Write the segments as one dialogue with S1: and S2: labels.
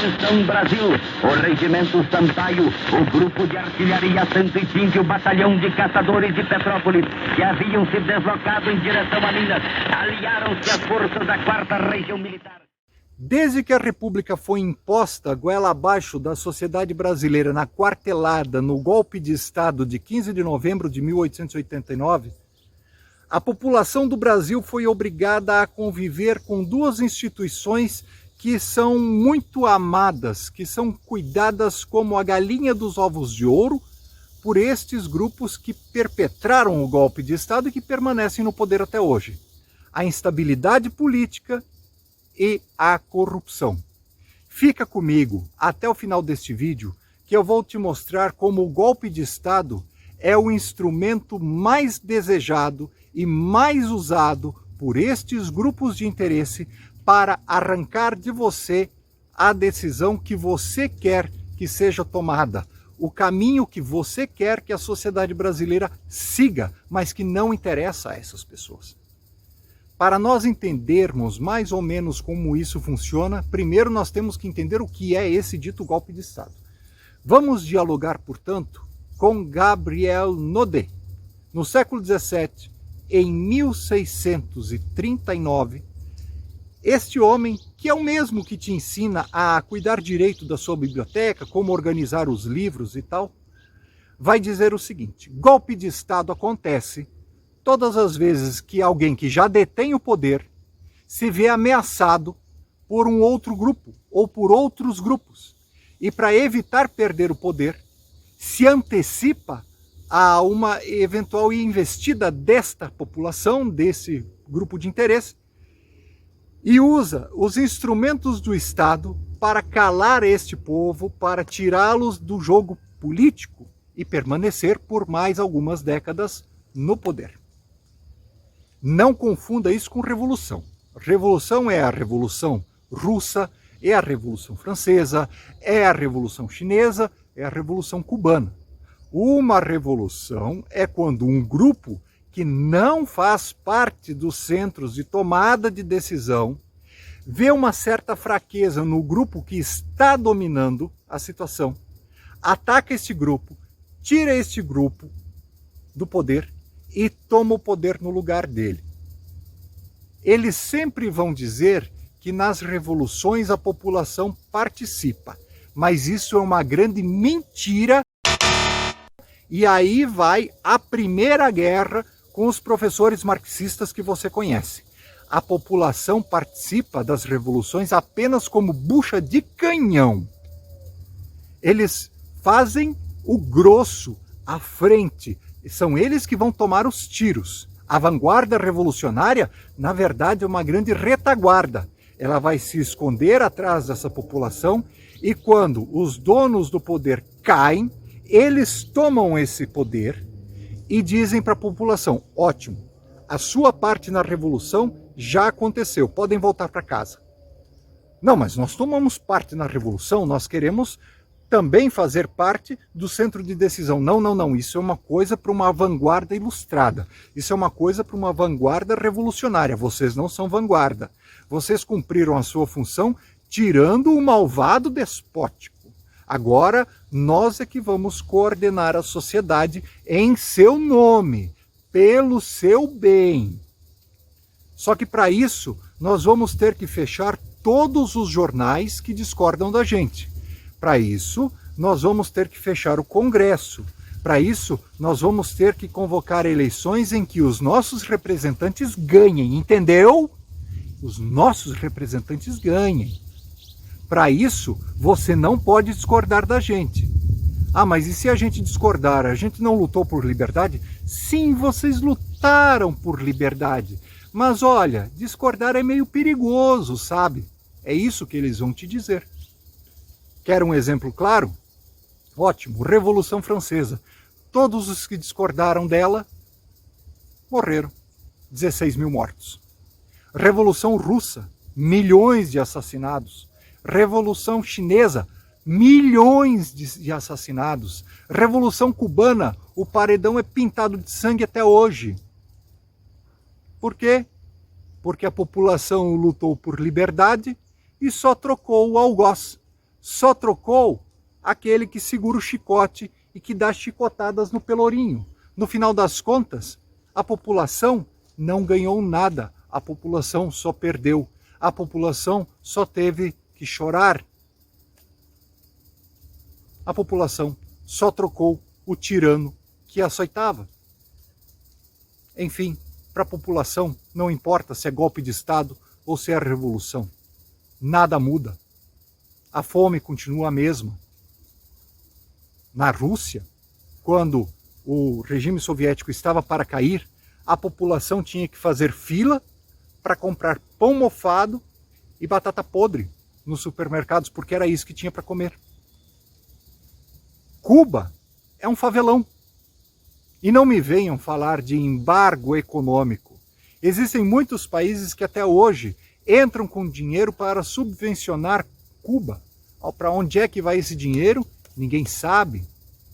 S1: Atenção Brasil, o Regimento Sampaio, o Grupo de Artilharia 105 e o Batalhão de Caçadores de Petrópolis, que haviam se deslocado em direção a Minas, aliaram-se às forças da 4ª Região Militar.
S2: Desde que a República foi imposta goela abaixo da sociedade brasileira na quartelada no golpe de Estado de 15 de novembro de 1889, a população do Brasil foi obrigada a conviver com duas instituições que são muito amadas, que são cuidadas como a galinha dos ovos de ouro por estes grupos que perpetraram o golpe de Estado e que permanecem no poder até hoje. A instabilidade política e a corrupção. Fica comigo até o final deste vídeo que eu vou te mostrar como o golpe de Estado é o instrumento mais desejado e mais usado por estes grupos de interesse para arrancar de você a decisão que você quer que seja tomada, o caminho que você quer que a sociedade brasileira siga, mas que não interessa a essas pessoas. Para nós entendermos mais ou menos como isso funciona, primeiro nós temos que entender o que é esse dito golpe de Estado. Vamos dialogar, portanto, com Gabriel Naudé. No século XVII, em 1639, este homem, que é o mesmo que te ensina a cuidar direito da sua biblioteca, como organizar os livros e tal, vai dizer o seguinte: golpe de Estado acontece todas as vezes que alguém que já detém o poder se vê ameaçado por um outro grupo ou por outros grupos. E para evitar perder o poder, se antecipa a uma eventual investida desta população, desse grupo de interesse, e usa os instrumentos do Estado para calar este povo, para tirá-los do jogo político e permanecer por mais algumas décadas no poder. Não confunda isso com revolução. Revolução é a Revolução Russa, é a Revolução Francesa, é a Revolução Chinesa, é a Revolução Cubana. Uma revolução é quando um grupo que não faz parte dos centros de tomada de decisão vê uma certa fraqueza no grupo que está dominando a situação, ataca este grupo, tira este grupo do poder e toma o poder no lugar dele. Eles sempre vão dizer que nas revoluções a população participa, mas isso é uma grande mentira. E aí vai a primeira guerra com os professores marxistas que você conhece. A população participa das revoluções apenas como bucha de canhão. Eles fazem o grosso, a frente. São eles que vão tomar os tiros. A vanguarda revolucionária, na verdade, é uma grande retaguarda. Ela vai se esconder atrás dessa população e quando os donos do poder caem, eles tomam esse poder e dizem para a população: ótimo, a sua parte na revolução já aconteceu, podem voltar para casa. Não, mas nós tomamos parte na revolução, nós queremos também fazer parte do centro de decisão. Não, não, não, isso é uma coisa para uma vanguarda ilustrada, isso é uma coisa para uma vanguarda revolucionária. Vocês não são vanguarda, vocês cumpriram a sua função tirando o malvado despótico. Agora, nós é que vamos coordenar a sociedade em seu nome, pelo seu bem. Só que para isso, nós vamos ter que fechar todos os jornais que discordam da gente. Para isso, nós vamos ter que fechar o Congresso. Para isso, nós vamos ter que convocar eleições em que os nossos representantes ganhem, entendeu? Os nossos representantes ganhem. Para isso, você não pode discordar da gente. Ah, mas e se a gente discordar? A gente não lutou por liberdade? Sim, vocês lutaram por liberdade. Mas olha, discordar é meio perigoso, sabe? É isso que eles vão te dizer. Quer um exemplo claro? Ótimo, Revolução Francesa. Todos os que discordaram dela morreram. 16 mil mortos. Revolução Russa, milhões de assassinados. Revolução Chinesa, milhões de assassinados. Revolução Cubana, o paredão é pintado de sangue até hoje. Por quê? Porque a população lutou por liberdade e só trocou o algoz só trocou aquele que segura o chicote e que dá chicotadas no pelourinho. No final das contas, a população não ganhou nada, a população só perdeu, a população só teve que chorar. A população só trocou o tirano que açoitava. Enfim, para a população não importa se é golpe de Estado ou se é revolução. Nada muda. A fome continua a mesma. Na Rússia, quando o regime soviético estava para cair, a população tinha que fazer fila para comprar pão mofado e batata podre nos supermercados, porque era isso que tinha para comer. Cuba é um favelão. E não me venham falar de embargo econômico. Existem muitos países que até hoje entram com dinheiro para subvencionar Cuba. Para onde é que vai esse dinheiro? Ninguém sabe.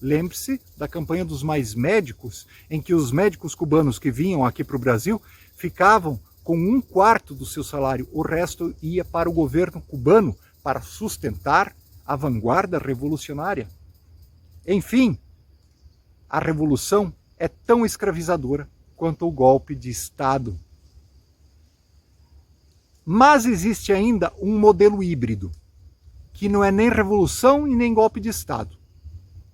S2: Lembre-se da campanha dos Mais Médicos, em que os médicos cubanos que vinham aqui para o Brasil ficavam com 1/4 do seu salário. O resto ia para o governo cubano para sustentar a vanguarda revolucionária. Enfim, a revolução é tão escravizadora quanto o golpe de Estado. Mas existe ainda um modelo híbrido, que não é nem revolução e nem golpe de Estado.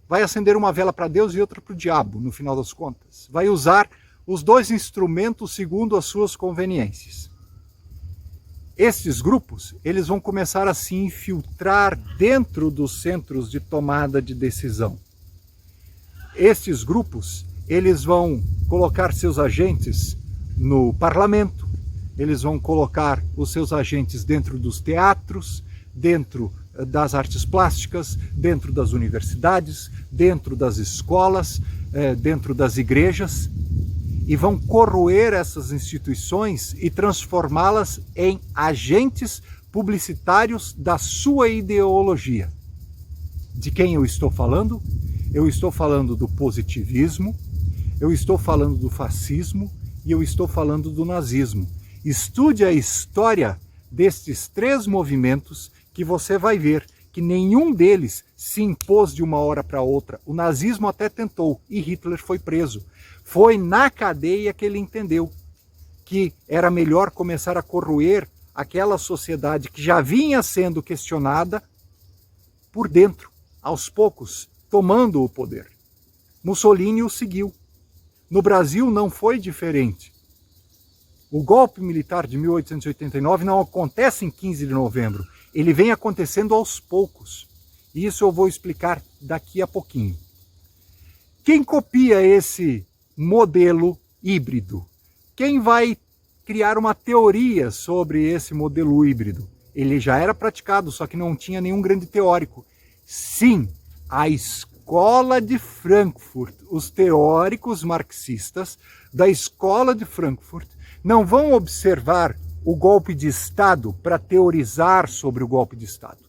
S2: Vai acender uma vela para Deus e outra para o diabo, no final das contas. Vai usar os dois instrumentos segundo as suas conveniências. Estes grupos, eles vão começar a se infiltrar dentro dos centros de tomada de decisão. Estes grupos, eles vão colocar seus agentes no parlamento, eles vão colocar os seus agentes dentro dos teatros, dentro das artes plásticas, dentro das universidades, dentro das escolas, dentro das igrejas, e vão corroer essas instituições e transformá-las em agentes publicitários da sua ideologia. De quem eu estou falando? Eu estou falando do positivismo, eu estou falando do fascismo e eu estou falando do nazismo. Estude a história destes 3 movimentos que você vai ver que nenhum deles se impôs de uma hora para outra. O nazismo até tentou e Hitler foi preso. Foi na cadeia que ele entendeu que era melhor começar a corroer aquela sociedade que já vinha sendo questionada por dentro, aos poucos, tomando o poder. Mussolini o seguiu. No Brasil não foi diferente. O golpe militar de 1889 não acontece em 15 de novembro. Ele vem acontecendo aos poucos. E isso eu vou explicar daqui a pouquinho. Quem copia esse modelo híbrido? Quem vai criar uma teoria sobre esse modelo híbrido? Ele já era praticado, só que não tinha nenhum grande teórico. Sim, a Escola de Frankfurt, os teóricos marxistas da Escola de Frankfurt não vão observar o golpe de Estado para teorizar sobre o golpe de Estado.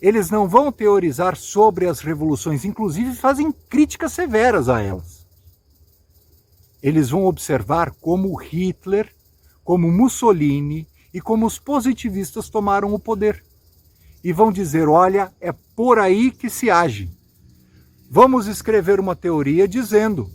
S2: Eles não vão teorizar sobre as revoluções, inclusive fazem críticas severas a elas. Eles vão observar como Hitler, como Mussolini e como os positivistas tomaram o poder. E vão dizer, olha, é por aí que se age. Vamos escrever uma teoria dizendo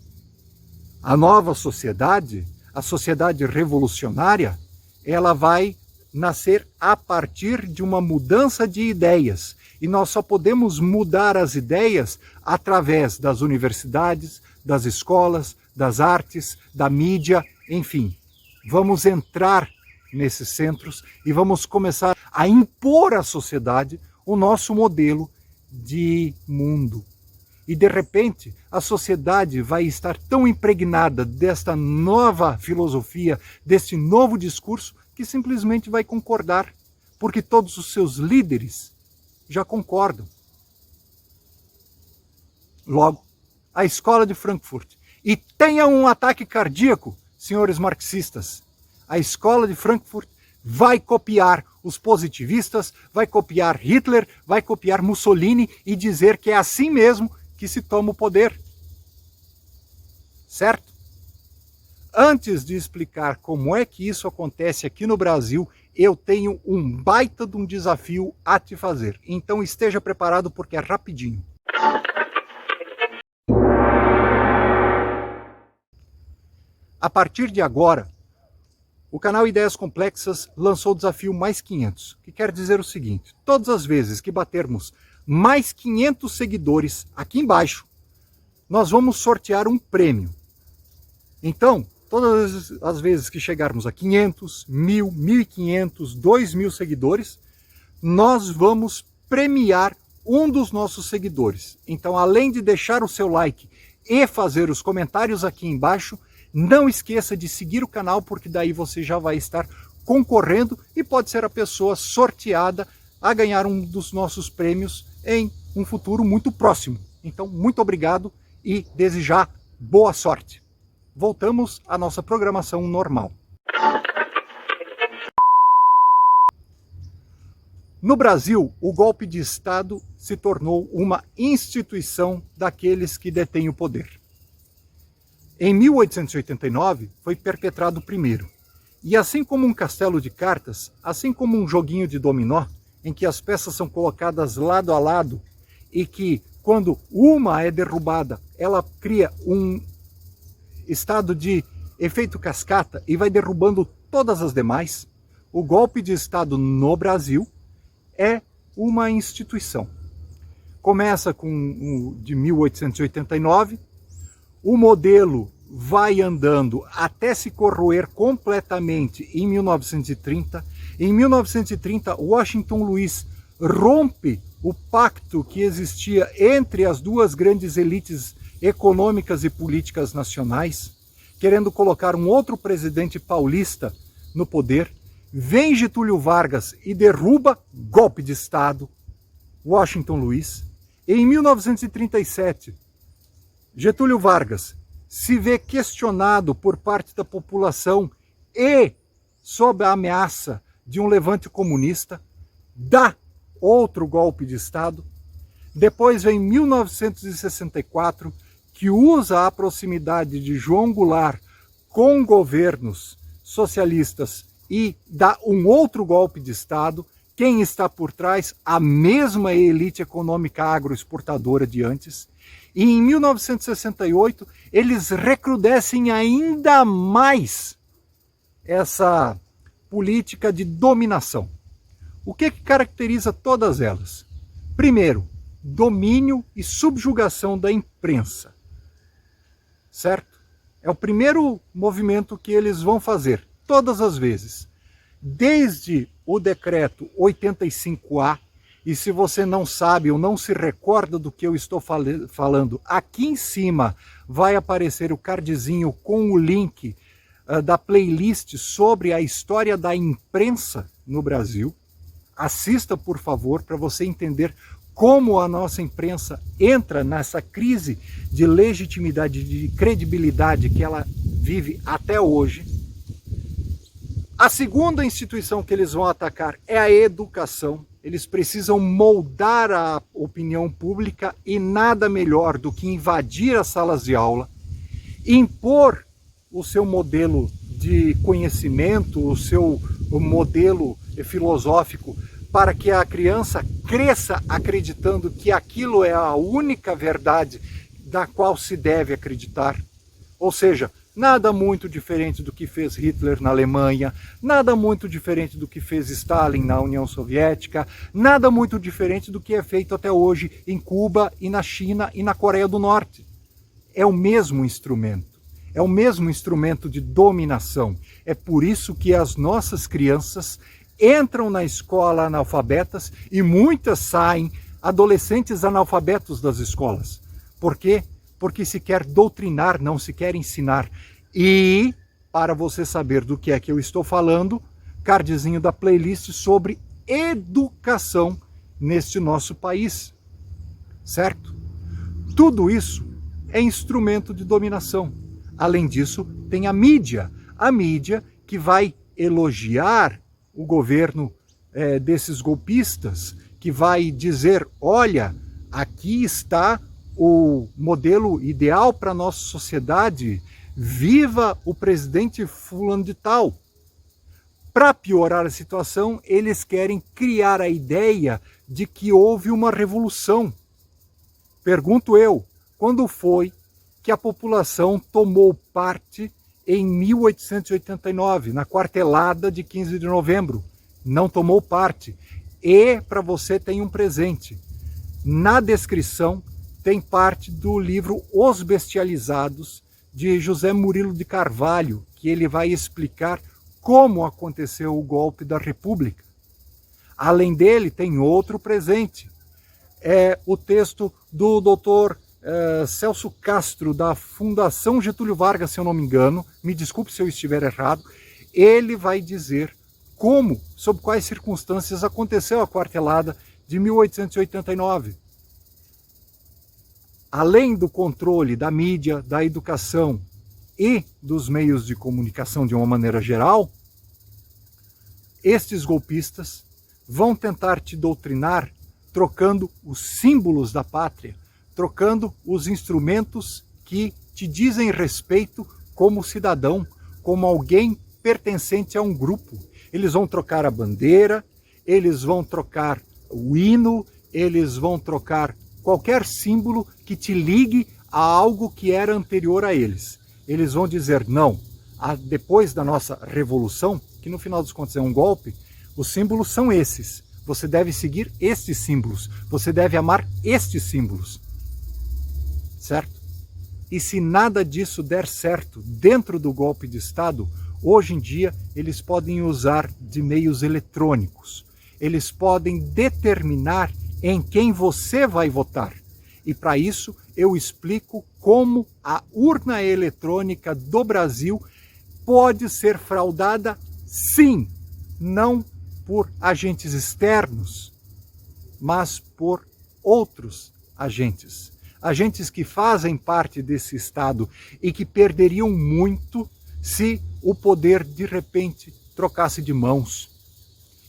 S2: a nova sociedade, a sociedade revolucionária, ela vai nascer a partir de uma mudança de ideias. E nós só podemos mudar as ideias através das universidades, das escolas, das artes, da mídia, enfim. Vamos entrar nesses centros e vamos começar a impor à sociedade o nosso modelo de mundo. E de repente a sociedade vai estar tão impregnada desta nova filosofia, deste novo discurso, que simplesmente vai concordar, porque todos os seus líderes já concordam. Logo, a Escola de Frankfurt. E tenha um ataque cardíaco, senhores marxistas. A Escola de Frankfurt vai copiar os positivistas, vai copiar Hitler, vai copiar Mussolini e dizer que é assim mesmo que se toma o poder. Certo? Antes de explicar como é que isso acontece aqui no Brasil, eu tenho um baita de um desafio a te fazer. Então esteja preparado porque é rapidinho. A partir de agora, o canal Ideias Complexas lançou o desafio mais 500, que quer dizer o seguinte: todas as vezes que batermos mais 500 seguidores aqui embaixo, nós vamos sortear um prêmio. Então, todas as vezes que chegarmos a 500, 1.000, 1.500, 2.000 seguidores, nós vamos premiar um dos nossos seguidores. Então, além de deixar o seu like e fazer os comentários aqui embaixo, não esqueça de seguir o canal, porque daí você já vai estar concorrendo e pode ser a pessoa sorteada a ganhar um dos nossos prêmios em um futuro muito próximo. Então, muito obrigado e desde já, boa sorte. Voltamos à nossa programação normal. No Brasil, o golpe de Estado se tornou uma instituição daqueles que detêm o poder. Em 1889, foi perpetrado o primeiro. E assim como um castelo de cartas, assim como um joguinho de dominó, em que as peças são colocadas lado a lado e que, quando uma é derrubada, ela cria um estado de efeito cascata e vai derrubando todas as demais, o golpe de Estado no Brasil é uma instituição. Começa com o de 1889, o modelo vai andando até se corroer completamente em 1930. Em 1930, Washington Luiz rompe o pacto que existia entre as duas grandes elites econômicas e políticas nacionais, querendo colocar um outro presidente paulista no poder. Vem Getúlio Vargas e derruba, golpe de Estado, Washington Luiz. Em 1937, Getúlio Vargas se vê questionado por parte da população e sob a ameaça de um levante comunista, dá outro golpe de Estado. Depois vem 1964, que usa a proximidade de João Goulart com governos socialistas e dá um outro golpe de Estado. Quem está por trás? A mesma elite econômica agroexportadora de antes. E em 1968, eles recrudescem ainda mais essa política de dominação. O que caracteriza todas elas? Primeiro, domínio e subjugação da imprensa. Certo? É o primeiro movimento que eles vão fazer, todas as vezes. Desde o decreto 85A, e se você não sabe ou não se recorda do que eu estou falando, aqui em cima vai aparecer o cardzinho com o link da playlist sobre a história da imprensa no Brasil. Assista, por favor, para você entender como a nossa imprensa entra nessa crise de legitimidade, de credibilidade que ela vive até hoje. A segunda instituição que eles vão atacar é a educação. Eles precisam moldar a opinião pública e nada melhor do que invadir as salas de aula, impor o seu modelo de conhecimento, o seu modelo filosófico, para que a criança cresça acreditando que aquilo é a única verdade da qual se deve acreditar. Ou seja, nada muito diferente do que fez Hitler na Alemanha, nada muito diferente do que fez Stalin na União Soviética, nada muito diferente do que é feito até hoje em Cuba e na China e na Coreia do Norte. É o mesmo instrumento, é o mesmo instrumento de dominação. É por isso que as nossas crianças entram na escola analfabetas e muitas saem adolescentes analfabetos das escolas. Por quê? Porque se quer doutrinar, não se quer ensinar. E, para você saber do que é que eu estou falando, cardzinho da playlist sobre educação neste nosso país. Certo? Tudo isso é instrumento de dominação. Além disso, tem a mídia que vai elogiar o governo desses golpistas, que vai dizer, olha, aqui está o modelo ideal para a nossa sociedade, viva o presidente fulano de tal. Para piorar a situação, eles querem criar a ideia de que houve uma revolução. Pergunto eu, quando foi que a população tomou parte em 1889, na quartelada de 15 de novembro? Não tomou parte. E para você tem um presente. Na descrição tem parte do livro Os Bestializados, de José Murilo de Carvalho, que ele vai explicar como aconteceu o golpe da República. Além dele, tem outro presente. É o texto do doutor Celso Castro, da Fundação Getúlio Vargas, se eu não me engano. Me desculpe se eu estiver errado. Ele vai dizer como, sob quais circunstâncias aconteceu a quartelada de 1889. Além do controle da mídia, da educação e dos meios de comunicação de uma maneira geral, estes golpistas vão tentar te doutrinar trocando os símbolos da pátria, trocando os instrumentos que te dizem respeito como cidadão, como alguém pertencente a um grupo. Eles vão trocar a bandeira, eles vão trocar o hino, eles vão trocar qualquer símbolo que te ligue a algo que era anterior a eles. Eles vão dizer, não, depois da nossa revolução, que no final dos contos é um golpe, os símbolos são esses. Você deve seguir estes símbolos, você deve amar estes símbolos. Certo? E se nada disso der certo dentro do golpe de Estado, hoje em dia eles podem usar de meios eletrônicos. Eles podem determinar em quem você vai votar. E para isso eu explico como a urna eletrônica do Brasil pode ser fraudada, sim, não por agentes externos, mas por outros agentes. Agentes que fazem parte desse Estado e que perderiam muito se o poder de repente trocasse de mãos.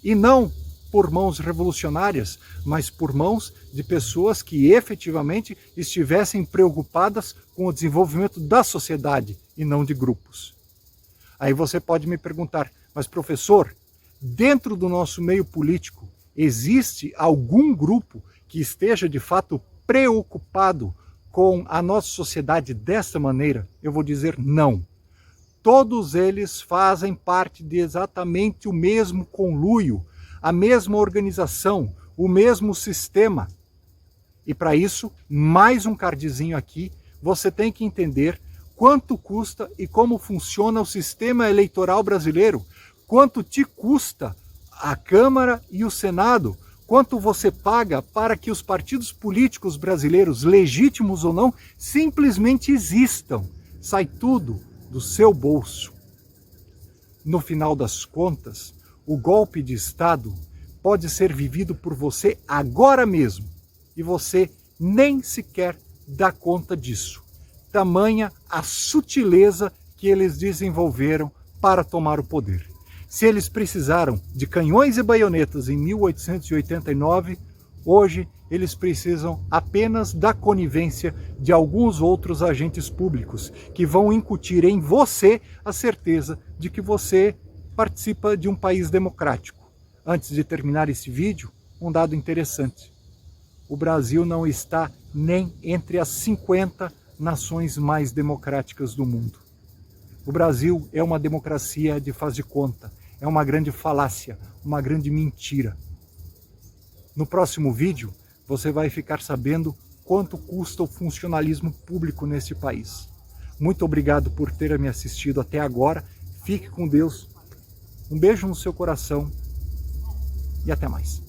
S2: E não por mãos revolucionárias, mas por mãos de pessoas que efetivamente estivessem preocupadas com o desenvolvimento da sociedade e não de grupos. Aí você pode me perguntar, mas professor, dentro do nosso meio político, existe algum grupo que esteja de fato preocupado com a nossa sociedade desta maneira? Eu vou dizer não. Todos eles fazem parte de exatamente o mesmo conluio, a mesma organização, o mesmo sistema. E para isso, mais um cardzinho aqui, você tem que entender quanto custa e como funciona o sistema eleitoral brasileiro, quanto te custa a Câmara e o Senado, quanto você paga para que os partidos políticos brasileiros, legítimos ou não, simplesmente existam. Sai tudo do seu bolso. No final das contas, o golpe de Estado pode ser vivido por você agora mesmo e você nem sequer dá conta disso. Tamanha a sutileza que eles desenvolveram para tomar o poder. Se eles precisaram de canhões e baionetas em 1889, hoje eles precisam apenas da conivência de alguns outros agentes públicos que vão incutir em você a certeza de que você participa de um país democrático. Antes de terminar esse vídeo, um dado interessante. O Brasil não está nem entre as 50 nações mais democráticas do mundo. O Brasil é uma democracia de faz de conta, é uma grande falácia, uma grande mentira. No próximo vídeo, você vai ficar sabendo quanto custa o funcionalismo público nesse país. Muito obrigado por ter me assistido até agora. Fique com Deus. Um beijo no seu coração e até mais.